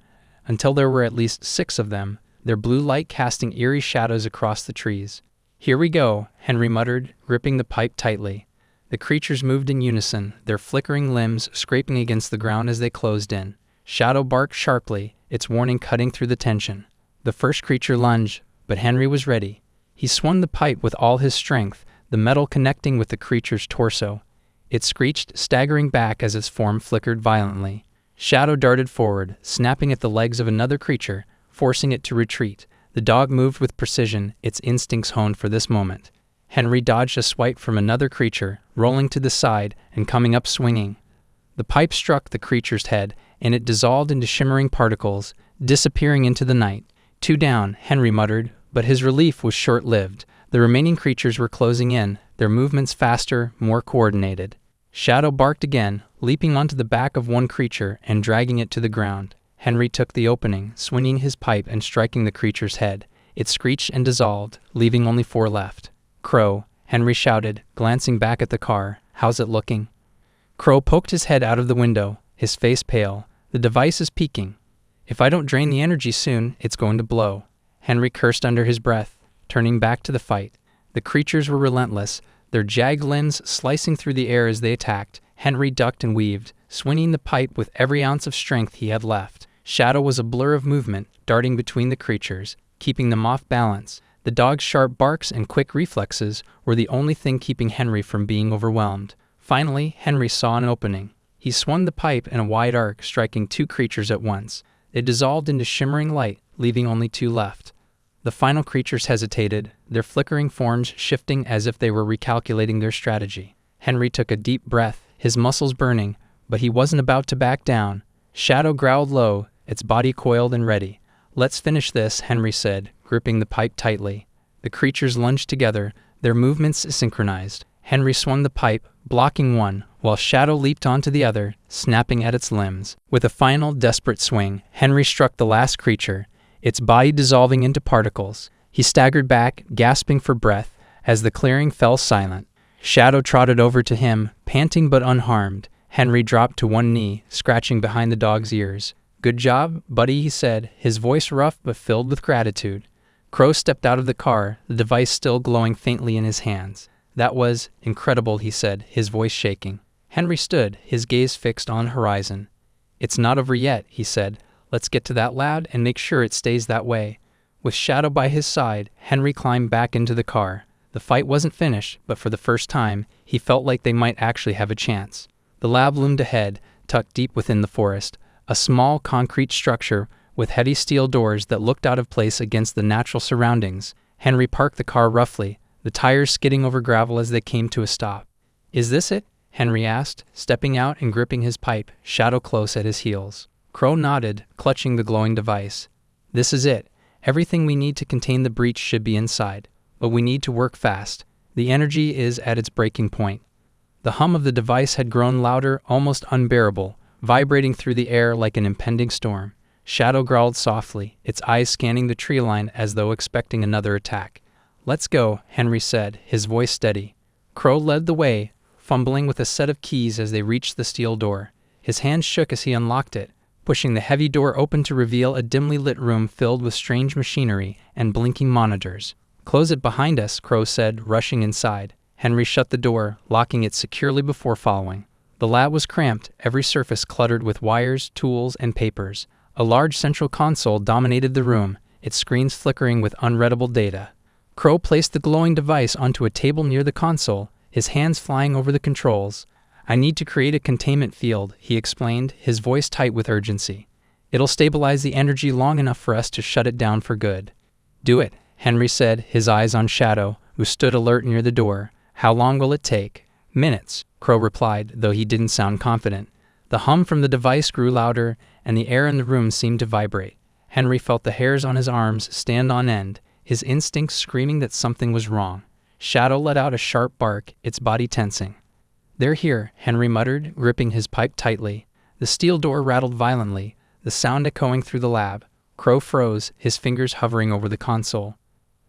until there were at least 6 of them, their blue light casting eerie shadows across the trees. "Here we go," Henry muttered, gripping the pipe tightly. The creatures moved in unison, their flickering limbs scraping against the ground as they closed in. Shadow barked sharply, its warning cutting through the tension. The first creature lunged, but Henry was ready. He swung the pipe with all his strength, the metal connecting with the creature's torso. It screeched, staggering back as its form flickered violently. Shadow darted forward, snapping at the legs of another creature, forcing it to retreat. The dog moved with precision, its instincts honed for this moment. Henry dodged a swipe from another creature, rolling to the side and coming up swinging. The pipe struck the creature's head, and it dissolved into shimmering particles, disappearing into the night. "Two down," Henry muttered, but his relief was short-lived. The remaining creatures were closing in, their movements faster, more coordinated. Shadow barked again, leaping onto the back of one creature and dragging it to the ground. Henry took the opening, swinging his pipe and striking the creature's head. It screeched and dissolved, leaving only 4 left. "Crow," Henry shouted, glancing back at the car. "How's it looking?" Crow poked his head out of the window, his face pale. "The device is peaking. If I don't drain the energy soon, it's going to blow." Henry cursed under his breath, turning back to the fight. The creatures were relentless, their jagged limbs slicing through the air as they attacked. Henry ducked and weaved, swinging the pipe with every ounce of strength he had left. Shadow was a blur of movement, darting between the creatures, keeping them off balance. The dog's sharp barks and quick reflexes were the only thing keeping Henry from being overwhelmed. Finally, Henry saw an opening. He swung the pipe in a wide arc, striking 2 creatures at once. They dissolved into shimmering light, leaving only 2 left. The final creatures hesitated, their flickering forms shifting as if they were recalculating their strategy. Henry took a deep breath, his muscles burning, but he wasn't about to back down. Shadow growled low, its body coiled and ready. "Let's finish this," Henry said, gripping the pipe tightly. The creatures lunged together, their movements synchronized. Henry swung the pipe, blocking one, while Shadow leaped onto the other, snapping at its limbs. With a final, desperate swing, Henry struck the last creature, its body dissolving into particles. He staggered back, gasping for breath, as the clearing fell silent. Shadow trotted over to him, panting but unharmed. Henry dropped to one knee, scratching behind the dog's ears. "Good job, buddy," he said, his voice rough but filled with gratitude. Crow stepped out of the car, the device still glowing faintly in his hands. "That was incredible," he said, his voice shaking. Henry stood, his gaze fixed on the horizon. "It's not over yet," he said. "Let's get to that lad and make sure it stays that way." With Shadow by his side, Henry climbed back into the car. The fight wasn't finished, but for the first time, he felt like they might actually have a chance. The lab loomed ahead, tucked deep within the forest, a small concrete structure with heavy steel doors that looked out of place against the natural surroundings. Henry parked the car roughly, the tires skidding over gravel as they came to a stop. "Is this it?" Henry asked, stepping out and gripping his pipe, Shadow close at his heels. Crow nodded, clutching the glowing device. This is it. Everything we need to contain the breach should be inside. But we need to work fast. The energy is at its breaking point. The hum of the device had grown louder, almost unbearable, vibrating through the air like an impending storm. Shadow growled softly, its eyes scanning the tree line as though expecting another attack. "Let's go," Henry said, his voice steady. Crow led the way, fumbling with a set of keys as they reached the steel door. His hand shook as he unlocked it, pushing the heavy door open to reveal a dimly lit room filled with strange machinery and blinking monitors. "Close it behind us," Crow said, rushing inside. Henry shut the door, locking it securely before following. The lab was cramped, every surface cluttered with wires, tools, and papers. A large central console dominated the room, its screens flickering with unreadable data. Crow placed the glowing device onto a table near the console, his hands flying over the controls. "I need to create a containment field," he explained, his voice tight with urgency. "It'll stabilize the energy long enough for us to shut it down for good." "Do it," Henry said, his eyes on Shadow, who stood alert near the door. "How long will it take?" "Minutes," Crow replied, though he didn't sound confident. The hum from the device grew louder, and the air in the room seemed to vibrate. Henry felt the hairs on his arms stand on end, his instincts screaming that something was wrong. Shadow let out a sharp bark, its body tensing. "They're here," Henry muttered, gripping his pipe tightly. The steel door rattled violently, the sound echoing through the lab. Crow froze, his fingers hovering over the console.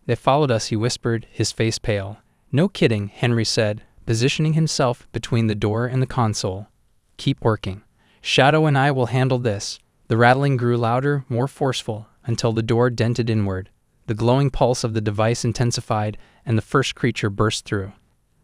"They followed us," he whispered, his face pale. "No kidding," Henry said, positioning himself between the door and the console. "Keep working. Shadow and I will handle this." The rattling grew louder, more forceful, until the door dented inward. The glowing pulse of the device intensified, and the first creature burst through.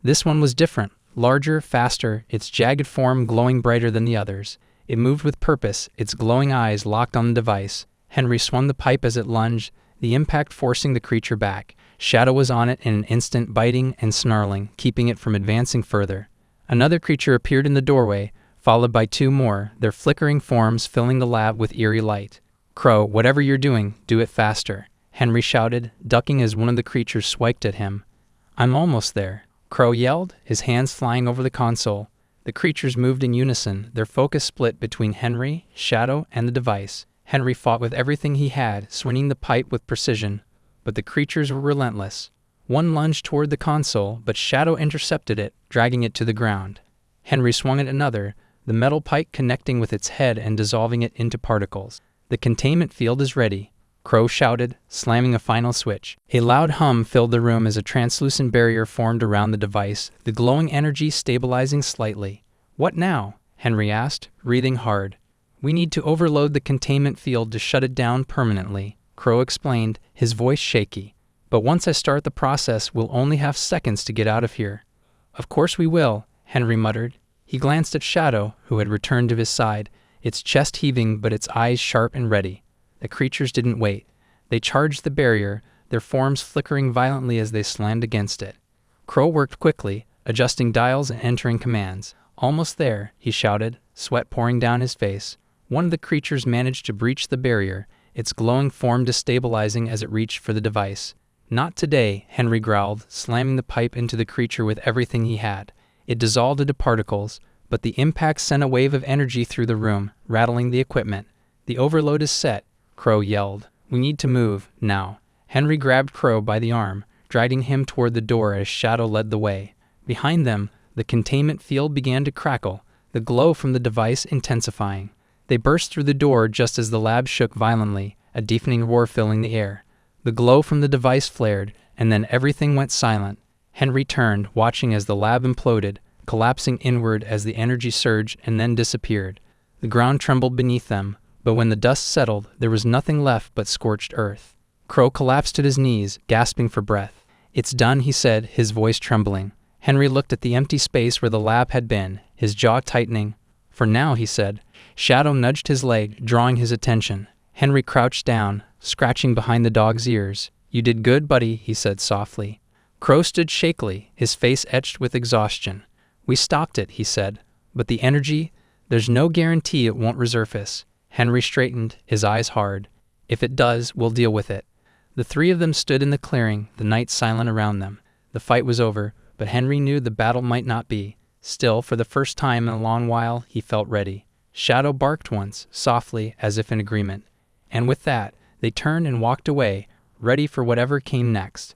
This one was different, larger, faster, its jagged form glowing brighter than the others. It moved with purpose, its glowing eyes locked on the device. Henry swung the pipe as it lunged, the impact forcing the creature back. Shadow was on it in an instant, biting and snarling, keeping it from advancing further. Another creature appeared in the doorway, followed by two more, their flickering forms filling the lab with eerie light. "Crow, whatever you're doing, do it faster," Henry shouted, ducking as one of the creatures swiped at him. "I'm almost there," Crow yelled, his hands flying over the console. The creatures moved in unison, their focus split between Henry, Shadow, and the device. Henry fought with everything he had, swinging the pipe with precision, but the creatures were relentless. One lunged toward the console, but Shadow intercepted it, dragging it to the ground. Henry swung at another, the metal pipe connecting with its head and dissolving it into particles. "The containment field is ready," Crow shouted, slamming a final switch. A loud hum filled the room as a translucent barrier formed around the device, the glowing energy stabilizing slightly. "What now?" Henry asked, breathing hard. "We need to overload the containment field to shut it down permanently," Crow explained, his voice shaky. "But once I start the process, we'll only have seconds to get out of here." "Of course we will," Henry muttered. He glanced at Shadow, who had returned to his side, its chest heaving but its eyes sharp and ready. The creatures didn't wait. They charged the barrier, their forms flickering violently as they slammed against it. Crow worked quickly, adjusting dials and entering commands. "Almost there," he shouted, sweat pouring down his face. One of the creatures managed to breach the barrier, its glowing form destabilizing as it reached for the device. "Not today," Henry growled, slamming the pipe into the creature with everything he had. It dissolved into particles, but the impact sent a wave of energy through the room, rattling the equipment. "The overload is set," Crow yelled. "We need to move, now." Henry grabbed Crow by the arm, dragging him toward the door as Shadow led the way. Behind them, the containment field began to crackle, the glow from the device intensifying. They burst through the door just as the lab shook violently, a deafening roar filling the air. The glow from the device flared, and then everything went silent. Henry turned, watching as the lab imploded, collapsing inward as the energy surged and then disappeared. The ground trembled beneath them, but when the dust settled, there was nothing left but scorched earth. Crow collapsed at his knees, gasping for breath. "It's done," he said, his voice trembling. Henry looked at the empty space where the lab had been, his jaw tightening. "For now," he said. Shadow nudged his leg, drawing his attention. Henry crouched down, scratching behind the dog's ears. "You did good, buddy," he said softly. Crow stood shakily, his face etched with exhaustion. "We stopped it," he said. "But the energy, there's no guarantee it won't resurface." Henry straightened, his eyes hard. "If it does, we'll deal with it." The three of them stood in the clearing, the night silent around them. The fight was over, but Henry knew the battle might not be. Still, for the first time in a long while, he felt ready. Shadow barked once, softly, as if in agreement. And with that, they turned and walked away, ready for whatever came next.